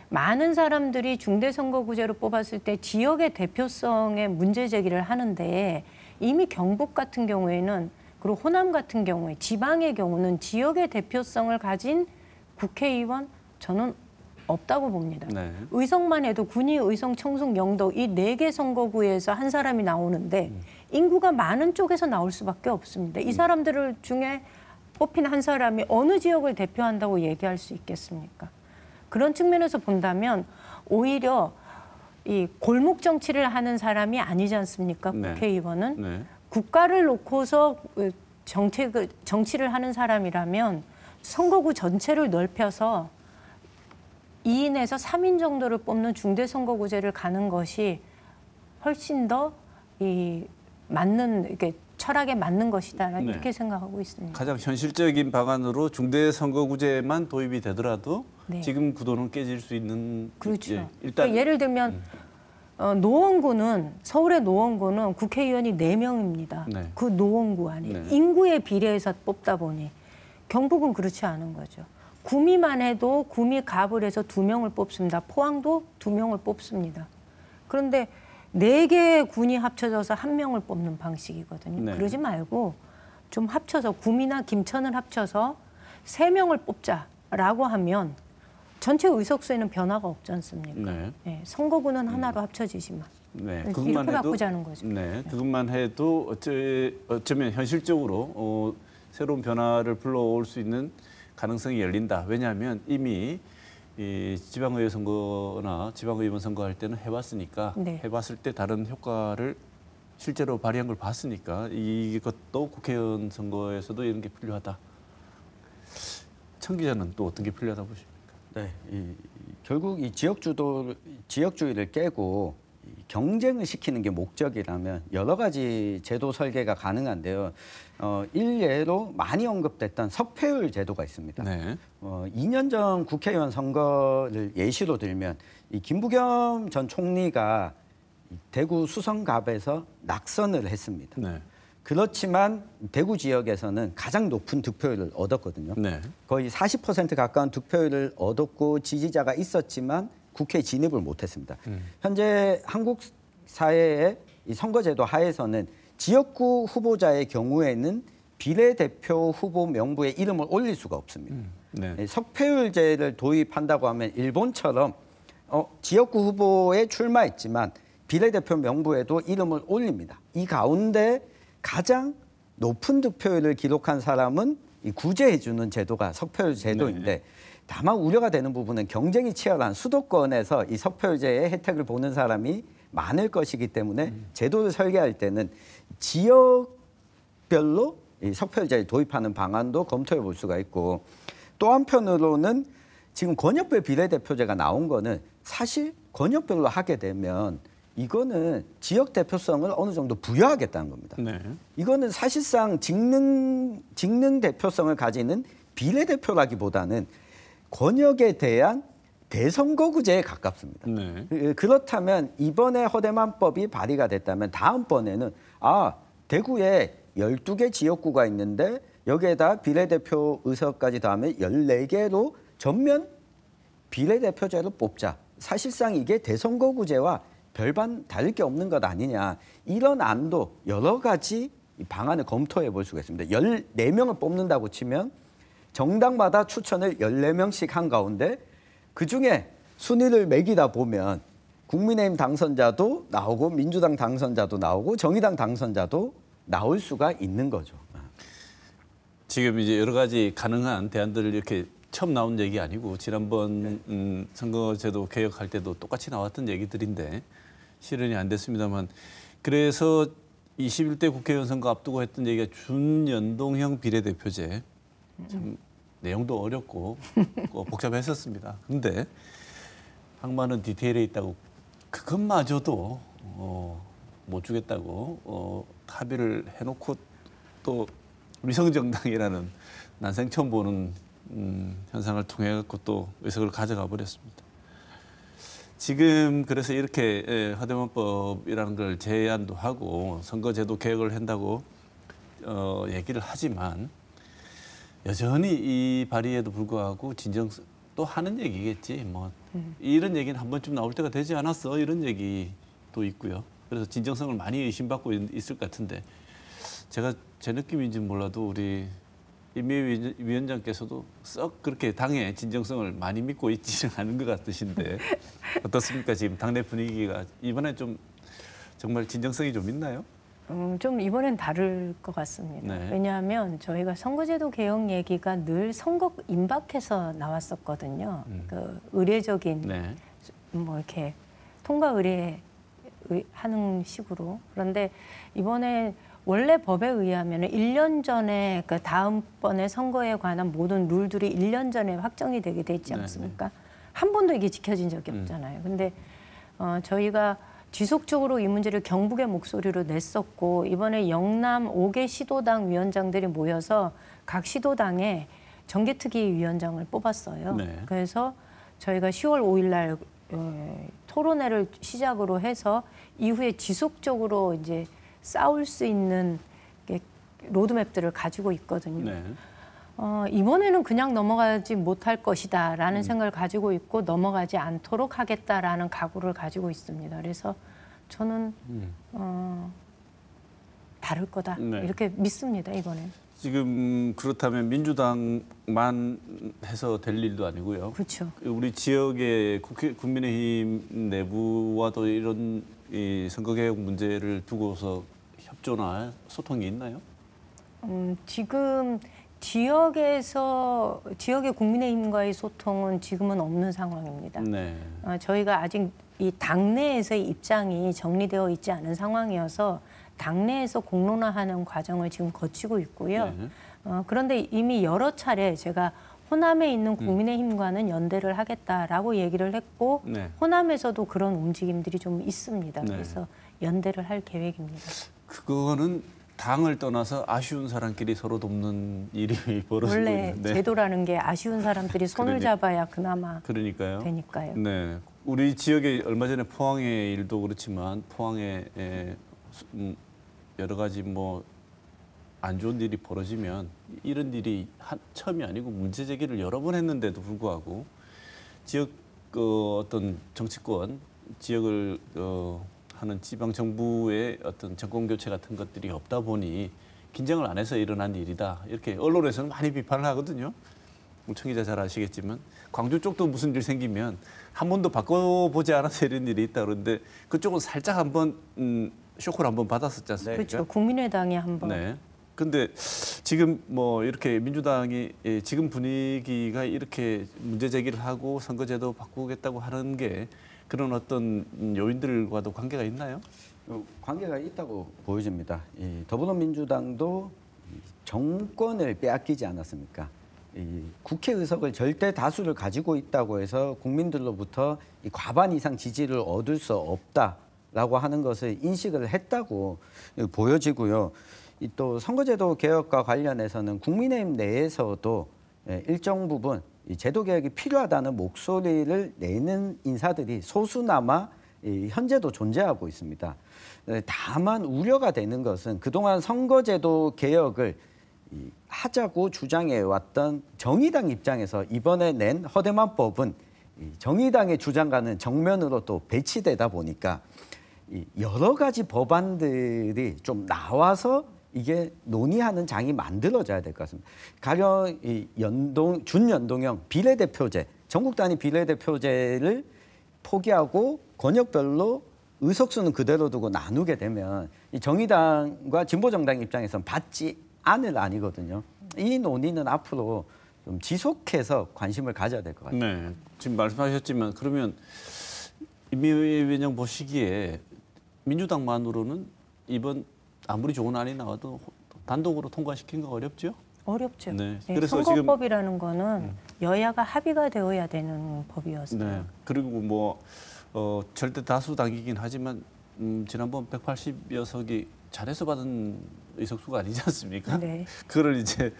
많은 사람들이 중대선거구제로 뽑았을 때 지역의 대표성에 문제 제기를 하는데, 이미 경북 같은 경우에는, 그리고 호남 같은 경우에, 지방의 경우는 지역의 대표성을 가진 국회의원 저는 없다고 봅니다. 네. 의성만 해도 군위, 의성, 청송, 영덕 이 4개 선거구에서 한 사람이 나오는데 인구가 많은 쪽에서 나올 수밖에 없습니다. 이 사람들 중에 뽑힌 한 사람이 어느 지역을 대표한다고 얘기할 수 있겠습니까? 그런 측면에서 본다면 오히려 이 골목 정치를 하는 사람이 아니지 않습니까? 네. 국회의원은 네. 국가를 놓고서 정치를 하는 사람이라면 선거구 전체를 넓혀서 2인에서 3인 정도를 뽑는 중대선거구제를 가는 것이 훨씬 더 이게 철학에 맞는 것이다 네. 이렇게 생각하고 있습니다. 가장 현실적인 방안으로 중대선거구제만 도입이 되더라도 네. 지금 구도는 깨질 수 있는 그렇죠. 일단 그러니까 예를 들면 노원구는 서울의 노원구는 국회의원이 4명입니다. 네. 그 노원구 안에 네. 인구에 비례해서 뽑다 보니 경북은 그렇지 않은 거죠. 구미만 해도 구미 갑을 해서 2명을 뽑습니다. 포항도 2명을 뽑습니다. 그런데 4개의 군이 합쳐져서 1명을 뽑는 방식이거든요. 네. 그러지 말고 좀 합쳐서 구미나 김천을 합쳐서 3명을 뽑자라고 하면 전체 의석수에는 변화가 없지 않습니까? 네. 네, 선거구는 하나로 합쳐지지만 네, 이렇게 바꾸자는 거죠. 네, 그것만 해도 어쩌면 현실적으로 새로운 변화를 불러올 수 있는 가능성이 열린다. 왜냐하면 이미 이 지방의회 선거나 지방의원 선거할 때는 해봤으니까 네. 해봤을 때 다른 효과를 실제로 발휘한 걸 봤으니까 이것도 국회의원 선거에서도 이런 게 필요하다. 청 기자는 또 어떤 게 필요하다 보십니까? 네, 결국 이 지역주의를 깨고 경쟁을 시키는 게 목적이라면 여러 가지 제도 설계가 가능한데요. 일례로 많이 언급됐던 석패율 제도가 있습니다. 네. 2년 전 국회의원 선거를 예시로 들면 이 김부겸 전 총리가 대구 수성갑에서 낙선을 했습니다. 네. 그렇지만 대구 지역에서는 가장 높은 득표율을 얻었거든요. 네. 거의 40% 가까운 득표율을 얻었고 지지자가 있었지만 국회에 진입을 못했습니다. 현재 한국 사회의 이 선거제도 하에서는 지역구 후보자의 경우에는 비례대표 후보 명부에 이름을 올릴 수가 없습니다. 네. 석패율제를 도입한다고 하면 일본처럼 지역구 후보에 출마했지만 비례대표 명부에도 이름을 올립니다. 이 가운데 가장 높은 득표율을 기록한 사람은 이 구제해주는 제도가 석패율 제도인데 다만 우려가 되는 부분은 경쟁이 치열한 수도권에서 이 석패율제의 혜택을 보는 사람이 많을 것이기 때문에 제도를 설계할 때는 지역별로 이 석패율제를 도입하는 방안도 검토해 볼 수가 있고 또 한편으로는 지금 권역별 비례대표제가 나온 거는 사실 권역별로 하게 되면 이거는 지역 대표성을 어느 정도 부여하겠다는 겁니다. 네. 이거는 사실상 직능 대표성을 가지는 비례대표라기보다는 권역에 대한 대선거구제에 가깝습니다. 네. 그렇다면 이번에 허대만법이 발의가 됐다면 다음번에는 대구에 12개 지역구가 있는데 여기에다 비례대표 의석까지 더하면 14개로 전면 비례대표제로 뽑자. 사실상 이게 대선거구제와 별반 다를 게 없는 것 아니냐. 이런 안도 여러 가지 방안을 검토해 볼 수가 있습니다. 14명을 뽑는다고 치면 정당마다 추천을 14명씩 한 가운데 그중에 순위를 매기다 보면 국민의힘 당선자도 나오고 민주당 당선자도 나오고 정의당 당선자도 나올 수가 있는 거죠. 지금 이제 여러 가지 가능한 대안들을 이렇게 처음 나온 얘기 아니고 지난번 선거제도 개혁할 때도 똑같이 나왔던 얘기들인데 실현이 안 됐습니다만 그래서 21대 국회의원 선거 앞두고 했던 얘기가 준연동형 비례대표제 참 내용도 어렵고 복잡했었습니다. 그런데 항마는 디테일에 있다고 그것마저도 못 주겠다고 합의를 해놓고 또 위성정당이라는 난생 처음 보는 현상을 통해 갖고 또 의석을 가져가 버렸습니다. 지금 그래서 이렇게 허대만법이라는 걸 제안도 하고 선거제도 개혁을 한다고 얘기를 하지만 여전히 이 발의에도 불구하고 진정성 또 하는 얘기겠지 뭐 이런 얘기는 한 번쯤 나올 때가 되지 않았어 이런 얘기도 있고요. 그래서 진정성을 많이 의심받고 있을 것 같은데 제가 제 느낌인지는 몰라도 우리 임미 위원장께서도 썩 그렇게 당의 진정성을 많이 믿고 있지는 않은 것 같으신데 어떻습니까? 지금 당내 분위기가 이번에 좀 정말 진정성이 좀 있나요? 좀 이번엔 다를 것 같습니다. 네. 왜냐하면 저희가 선거제도 개혁 얘기가 늘 선거 임박해서 나왔었거든요. 그 의례적인 네. 뭐 이렇게 통과 의뢰하는 식으로. 그런데 이번에 원래 법에 의하면 1년 전에 그 다음번에 선거에 관한 모든 룰들이 1년 전에 확정이 되게 돼 있지 않습니까? 한 번도 이게 지켜진 적이 없잖아요. 근데 저희가 지속적으로 이 문제를 경북의 목소리로 냈었고 이번에 영남 5개 시도당 위원장들이 모여서 각 시도당에 정개특위 위원장을 뽑았어요. 네. 그래서 저희가 10월 5일 날 토론회를 시작으로 해서 이후에 지속적으로 이제 싸울 수 있는 로드맵들을 가지고 있거든요. 네. 이번에는 그냥 넘어가지 못할 것이다라는 생각을 가지고 있고 넘어가지 않도록 하겠다라는 각오를 가지고 있습니다. 그래서 저는 다를 거다 네. 이렇게 믿습니다. 이번엔. 지금 그렇다면 민주당만 해서 될 일도 아니고요. 그렇죠. 우리 지역의 국민의힘 내부와도 이런 이 선거개혁 문제를 두고서 협조나 소통이 있나요? 지금 지역의 국민의힘과의 소통은 지금은 없는 상황입니다. 네. 저희가 아직 이 당내에서의 입장이 정리되어 있지 않은 상황이어서 당내에서 공론화하는 과정을 지금 거치고 있고요. 네. 그런데 이미 여러 차례 제가 호남에 있는 국민의힘과는 연대를 하겠다라고 얘기를 했고 네. 호남에서도 그런 움직임들이 좀 있습니다. 네. 그래서 연대를 할 계획입니다. 그거는 당을 떠나서 아쉬운 사람끼리 서로 돕는 일이 벌어지고 원래 있는데. 제도라는 게 아쉬운 사람들이 손을 잡아야 그나마 그러니까요. 되니까요. 네, 우리 지역에 얼마 전에 포항의 일도 그렇지만 포항에 여러 가지 뭐 안 좋은 일이 벌어지면 이런 일이 처음이 아니고 문제 제기를 여러 번 했는데도 불구하고 지역 어떤 정치권 지역을 하는 지방 정부의 어떤 정권 교체 같은 것들이 없다 보니 긴장을 안 해서 일어난 일이다. 이렇게 언론에서는 많이 비판을 하거든요. 청 기자 잘 아시겠지만 광주 쪽도 무슨 일 생기면 한 번도 바꿔보지 않아서 이런 일이 있다 그러는데 그쪽은 살짝 한번 쇼크를 한번 받았었지 않습니까? 그렇죠. 국민의당이 한번. 네. 근데 지금 뭐 이렇게 민주당이 지금 분위기가 이렇게 문제 제기를 하고 선거제도 바꾸겠다고 하는 게 그런 어떤 요인들과도 관계가 있나요? 관계가 있다고 보여집니다. 이 더불어민주당도 정권을 빼앗기지 않았습니까? 이 국회 의석을 절대 다수를 가지고 있다고 해서 국민들로부터 이 과반 이상 지지를 얻을 수 없다라고 하는 것을 인식을 했다고 보여지고요. 또 선거제도 개혁과 관련해서는 국민의힘 내에서도 일정 부분 이 제도 개혁이 필요하다는 목소리를 내는 인사들이 소수나마 현재도 존재하고 있습니다. 다만 우려가 되는 것은 그동안 선거제도 개혁을 하자고 주장해왔던 정의당 입장에서 이번에 낸 허대만법은 정의당의 주장과는 정면으로 또 배치되다 보니까 여러 가지 법안들이 좀 나와서 이게 논의하는 장이 만들어져야 될 것 같습니다. 가령 이 준연동형 비례대표제, 전국 단위 비례대표제를 포기하고 권역별로 의석수는 그대로 두고 나누게 되면 이 정의당과 진보정당 입장에서는 받지 않을 아니거든요. 이 논의는 앞으로 좀 지속해서 관심을 가져야 될 것 같아요. 네, 지금 말씀하셨지만 그러면 임의회 위원장 보시기에 민주당만으로는 이번 아무리 좋은 안이 나와도 단독으로 통과시키는 거 어렵죠? 어렵죠. 네. 네, 그래서 선거법이라는 거는 여야가 합의가 되어야 되는 법이어서요. 네. 그리고 뭐 절대 다수당이긴 하지만 지난번 180여석이 잘해서 받은 의석수가 아니지 않습니까? 네. 그걸 이제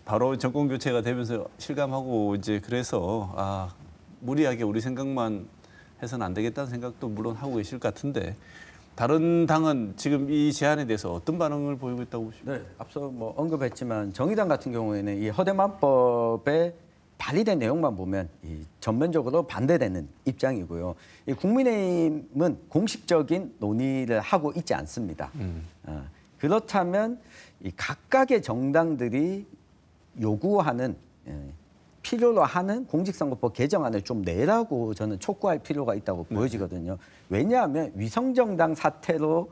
바로 정권 교체가 되면서 실감하고 이제 그래서 무리하게 우리 생각만 해서는 안 되겠다는 생각도 물론 하고 계실 것 같은데 다른 당은 지금 이 제안에 대해서 어떤 반응을 보이고 있다고 보십니까? 네, 앞서 뭐 언급했지만 정의당 같은 경우에는 이 허대만법에 발의된 내용만 보면 이 전면적으로 반대되는 입장이고요. 이 국민의힘은 공식적인 논의를 하고 있지 않습니다. 그렇다면 이 각각의 정당들이 요구하는 필요로 하는 공직선거법 개정안을 좀 내라고 저는 촉구할 필요가 있다고 보여지거든요. 왜냐하면 위성정당 사태로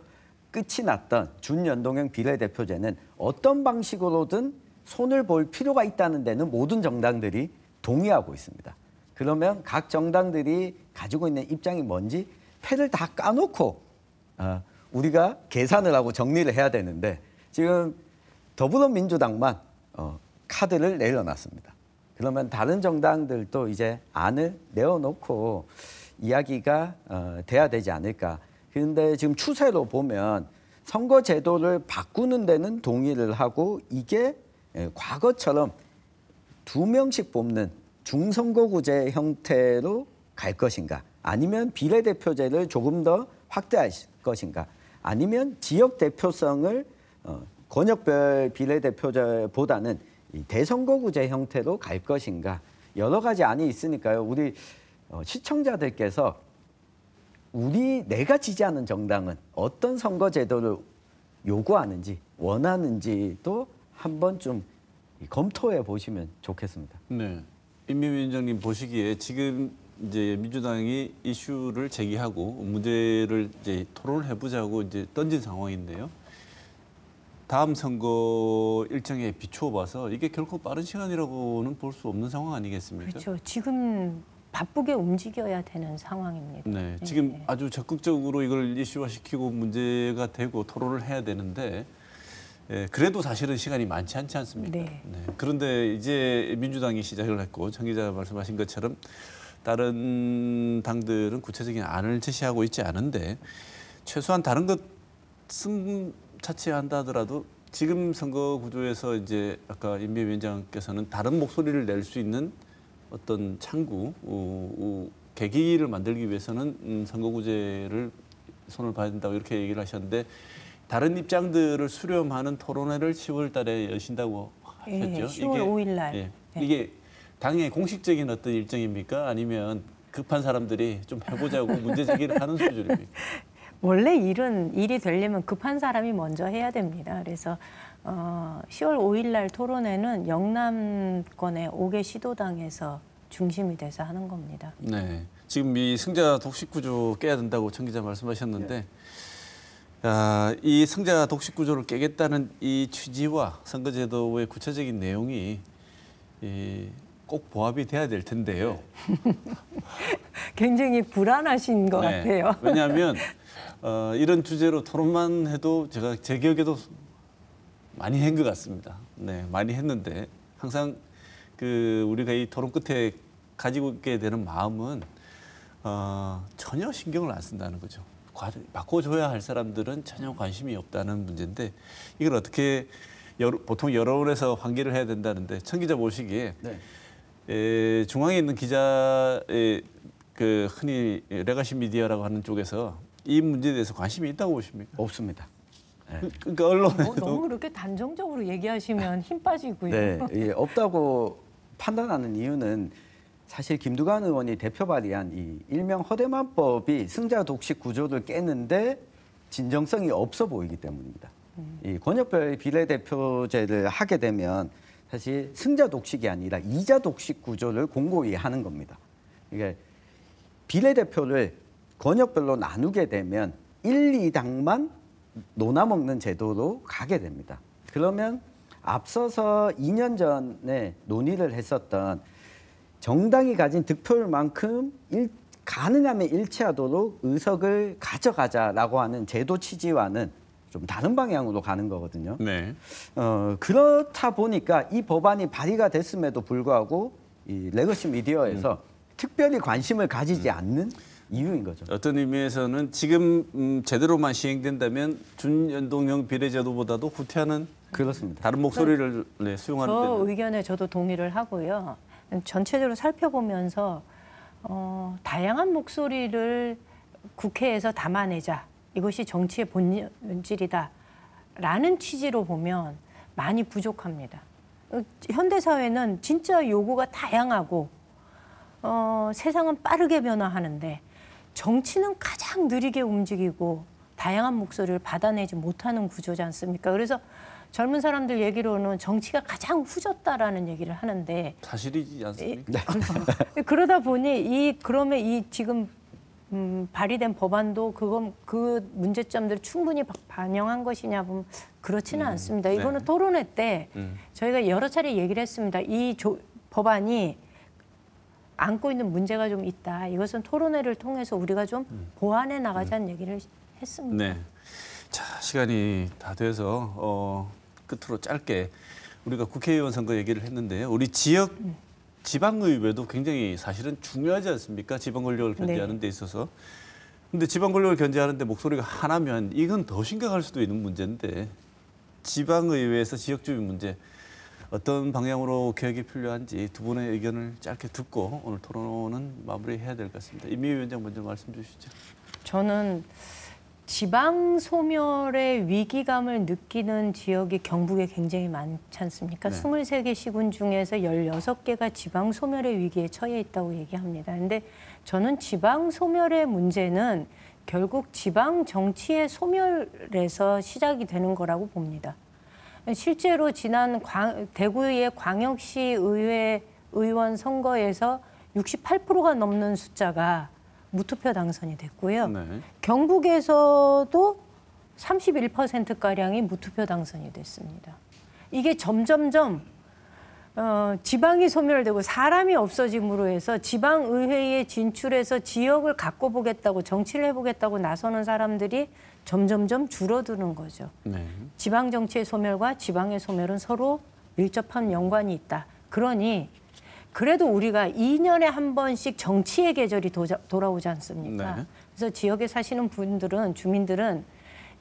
끝이 났던 준연동형 비례대표제는 어떤 방식으로든 손을 볼 필요가 있다는 데는 모든 정당들이 동의하고 있습니다. 그러면 각 정당들이 가지고 있는 입장이 뭔지 패를 다 까놓고 우리가 계산을 하고 정리를 해야 되는데 지금 더불어민주당만 카드를 내려놨습니다. 그러면 다른 정당들도 이제 안을 내어놓고 이야기가 돼야 되지 않을까. 그런데 지금 추세로 보면 선거 제도를 바꾸는 데는 동의를 하고 이게 과거처럼 2명씩 뽑는 중선거구제 형태로 갈 것인가, 아니면 비례대표제를 조금 더 확대할 것인가, 아니면 지역 대표성을 권역별 비례대표제보다는 이 대선거구제 형태로 갈 것인가, 여러 가지 안이 있으니까요. 우리 시청자들께서 내가 지지하는 정당은 어떤 선거제도를 요구하는지 원하는지도 한번 좀 검토해 보시면 좋겠습니다. 네, 임미 위원장님 보시기에 지금 이제 민주당이 이슈를 제기하고 문제를 이제 토론을 해보자고 이제 던진 상황인데요. 다음 선거 일정에 비추어 봐서 이게 결코 빠른 시간이라고는 볼 수 없는 상황 아니겠습니까? 그렇죠. 지금 바쁘게 움직여야 되는 상황입니다. 네, 지금 아주 적극적으로 이걸 이슈화시키고 문제가 되고 토론을 해야 되는데 그래도 사실은 시간이 많지 않지 않습니까? 네. 그런데 이제 민주당이 시작을 했고 정 기자 말씀하신 것처럼 다른 당들은 구체적인 안을 제시하고 있지 않은데 최소한 다른 것은 차치한다 하더라도 지금 선거 구조에서 이제 아까 임미 위원장께서는 다른 목소리를 낼 수 있는 어떤 창구, 계기를 만들기 위해서는 선거구제를 손을 봐야 된다고 이렇게 얘기를 하셨는데 다른 입장들을 수렴하는 토론회를 10월 달에 여신다고 하셨죠? 예, 10월 5일 날. 예, 이게 당의 공식적인 어떤 일정입니까? 아니면 급한 사람들이 좀 해보자고 문제 제기를 하는 수준입니까? 원래 일이 되려면 급한 사람이 먼저 해야 됩니다. 그래서 10월 5일 날 토론회는 영남권의 5개 시도당에서 중심이 돼서 하는 겁니다. 네, 지금 이 승자 독식 구조 깨야 된다고 정 기자 말씀하셨는데 이 승자 독식 구조를 깨겠다는 이 취지와 선거제도의 구체적인 내용이 꼭 보합이 돼야 될 텐데요. 굉장히 불안하신 것 같아요. 왜냐하면 이런 주제로 토론만 해도 제 기억에도 많이 한 것 같습니다. 네, 많이 했는데 항상 우리가 이 토론 끝에 가지고 있게 되는 마음은 전혀 신경을 안 쓴다는 거죠. 바꿔줘야 할 사람들은 전혀 관심이 없다는 문제인데 이걸 어떻게 보통 여론에서 환기를 해야 된다는데 천 기자 보시기에 중앙에 있는 기자의 흔히 레가시 미디어라고 하는 쪽에서 이 문제에 대해서 관심이 있다고 보십니까? 없습니다. 그러니까 언론에도 너무 그렇게 단정적으로 얘기하시면 힘 빠지고요. 네, 없다고 판단하는 이유는 사실 김두관 의원이 대표 발의한 이 일명 허대만법이 승자 독식 구조를 깨는데 진정성이 없어 보이기 때문입니다. 이 권역별 비례대표제를 하게 되면 사실 승자 독식이 아니라 이자 독식 구조를 공고히 하는 겁니다. 이게 비례대표를 권역별로 나누게 되면 1, 2당만 논아먹는 제도로 가게 됩니다. 그러면 앞서서 2년 전에 논의를 했었던 정당이 가진 득표율만큼 가능하면 일치하도록 의석을 가져가자라고 하는 제도 취지와는 좀 다른 방향으로 가는 거거든요. 네. 그렇다 보니까 이 법안이 발의가 됐음에도 불구하고 이 레거시 미디어에서 특별히 관심을 가지지 않는 이유인 거죠. 어떤 의미에서는 지금 제대로만 시행된다면 준연동형 비례제도보다도 후퇴하는 그렇습니다. 다른 목소리를 수용하는 저 데는. 의견에 저도 동의를 하고요. 전체적으로 살펴보면서 다양한 목소리를 국회에서 담아내자. 이것이 정치의 본질이다. 라는 취지로 보면 많이 부족합니다. 현대 사회는 진짜 요구가 다양하고 세상은 빠르게 변화하는데 정치는 가장 느리게 움직이고 다양한 목소리를 받아내지 못하는 구조지 않습니까? 그래서 젊은 사람들 얘기로는 정치가 가장 후졌다라는 얘기를 하는데 사실이지 않습니까? 그러다 보니 그러면 이 지금 발의된 법안도 그 문제점들을 충분히 반영한 것이냐 보면 그렇지는 않습니다. 이거는 토론회 때 저희가 여러 차례 얘기를 했습니다. 이 법안이 안고 있는 문제가 좀 있다. 이것은 토론회를 통해서 우리가 좀 보완해 나가자는 얘기를 했습니다. 네. 자, 시간이 다 돼서 끝으로 짧게 우리가 국회의원 선거 얘기를 했는데요. 우리 지역 지방의회도 굉장히 사실은 중요하지 않습니까? 지방 권력을 견제하는 네. 데 있어서. 근데 지방 권력을 견제하는데 목소리가 하나면 이건 더 심각할 수도 있는 문제인데 지방의회에서 지역주민 문제 어떤 방향으로 개혁이 필요한지 두 분의 의견을 짧게 듣고 오늘 토론은 마무리해야 될 것 같습니다. 임미애 위원장 먼저 말씀 주시죠. 저는 지방 소멸의 위기감을 느끼는 지역이 경북에 굉장히 많지 않습니까? 네. 23개 시군 중에서 16개가 지방 소멸의 위기에 처해 있다고 얘기합니다. 그런데 저는 지방 소멸의 문제는 결국 지방 정치의 소멸에서 시작이 되는 거라고 봅니다. 실제로 지난 대구의 광역시 의회 의원 선거에서 68%가 넘는 숫자가 무투표 당선이 됐고요. 네. 경북에서도 31%가량이 무투표 당선이 됐습니다. 이게 점점점 지방이 소멸되고 사람이 없어짐으로 해서 지방의회에 진출해서 지역을 갖고 보겠다고 정치를 해보겠다고 나서는 사람들이 점점점 줄어드는 거죠. 네. 지방 정치의 소멸과 지방의 소멸은 서로 밀접한 연관이 있다. 그러니 그래도 우리가 2년에 한 번씩 정치의 계절이 돌아오지 않습니까? 네. 그래서 지역에 사시는 주민들은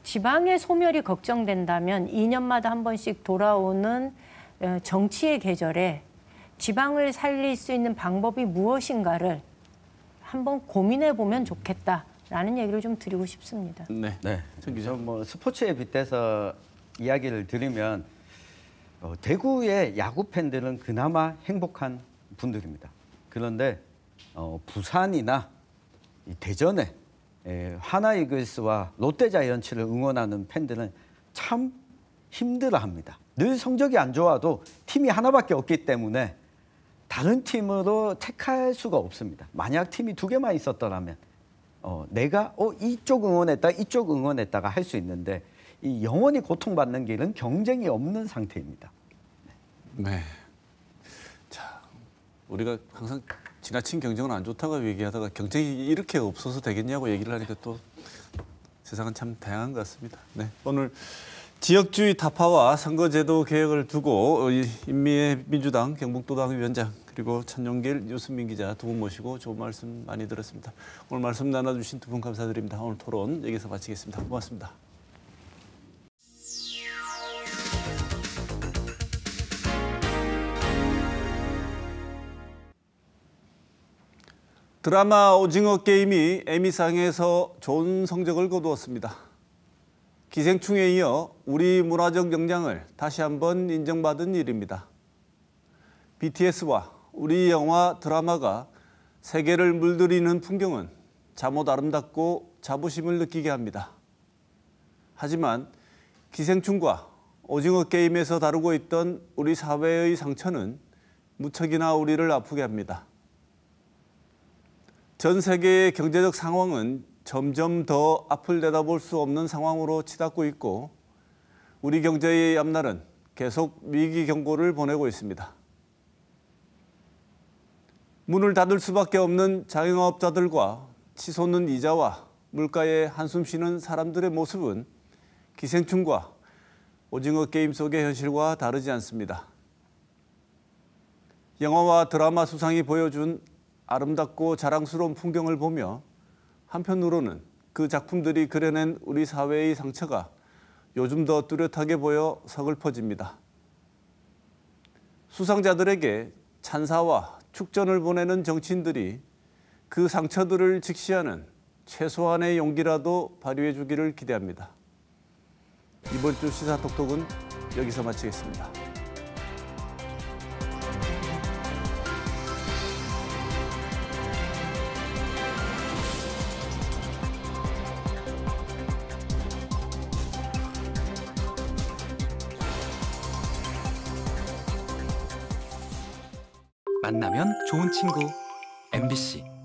지방의 소멸이 걱정된다면 2년마다 한 번씩 돌아오는 정치의 계절에 지방을 살릴 수 있는 방법이 무엇인가를 한번 고민해 보면 좋겠다라는 얘기를 좀 드리고 싶습니다. 네. 네. 정 기자. 뭐 스포츠에 빗대서 이야기를 드리면 대구의 야구 팬들은 그나마 행복한 분들입니다. 그런데 부산이나 이 대전에 하나이글스와 롯데자이언츠를 응원하는 팬들은 참 힘들어합니다. 늘 성적이 안 좋아도 팀이 하나밖에 없기 때문에 다른 팀으로 택할 수가 없습니다. 만약 팀이 두 개만 있었더라면 내가 이쪽 응원했다, 이쪽 응원했다가 할 수 있는데 이 영원히 고통받는 길은 경쟁이 없는 상태입니다. 네. 자, 우리가 항상 지나친 경쟁은 안 좋다고 얘기하다가 경쟁이 이렇게 없어서 되겠냐고 얘기를 하니까 또 세상은 참 다양한 것 같습니다. 네. 오늘 지역주의 타파와 선거제도 개혁을 두고 임미애 민주당 경북도당 위원장 그리고 천용길 유승민 기자 두 분 모시고 좋은 말씀 많이 들었습니다. 오늘 말씀 나눠주신 두 분 감사드립니다. 오늘 토론 여기서 마치겠습니다. 고맙습니다. 드라마 오징어 게임이 에미상에서 좋은 성적을 거두었습니다. 기생충에 이어 우리 문화적 역량을 다시 한번 인정받은 일입니다. BTS와 우리 영화 드라마가 세계를 물들이는 풍경은 잠옷 아름답고 자부심을 느끼게 합니다. 하지만 기생충과 오징어 게임에서 다루고 있던 우리 사회의 상처는 무척이나 우리를 아프게 합니다. 전 세계의 경제적 상황은 점점 더 앞을 내다볼 수 없는 상황으로 치닫고 있고 우리 경제의 앞날은 계속 위기 경고를 보내고 있습니다. 문을 닫을 수밖에 없는 자영업자들과 치솟는 이자와 물가에 한숨 쉬는 사람들의 모습은 기생충과 오징어 게임 속의 현실과 다르지 않습니다. 영화와 드라마 수상이 보여준 아름답고 자랑스러운 풍경을 보며 한편으로는 그 작품들이 그려낸 우리 사회의 상처가 요즘 더 뚜렷하게 보여 서글퍼집니다. 수상자들에게 찬사와 축전을 보내는 정치인들이 그 상처들을 직시하는 최소한의 용기라도 발휘해 주기를 기대합니다. 이번 주 시사톡톡은 여기서 마치겠습니다. 만나면 좋은 친구 MBC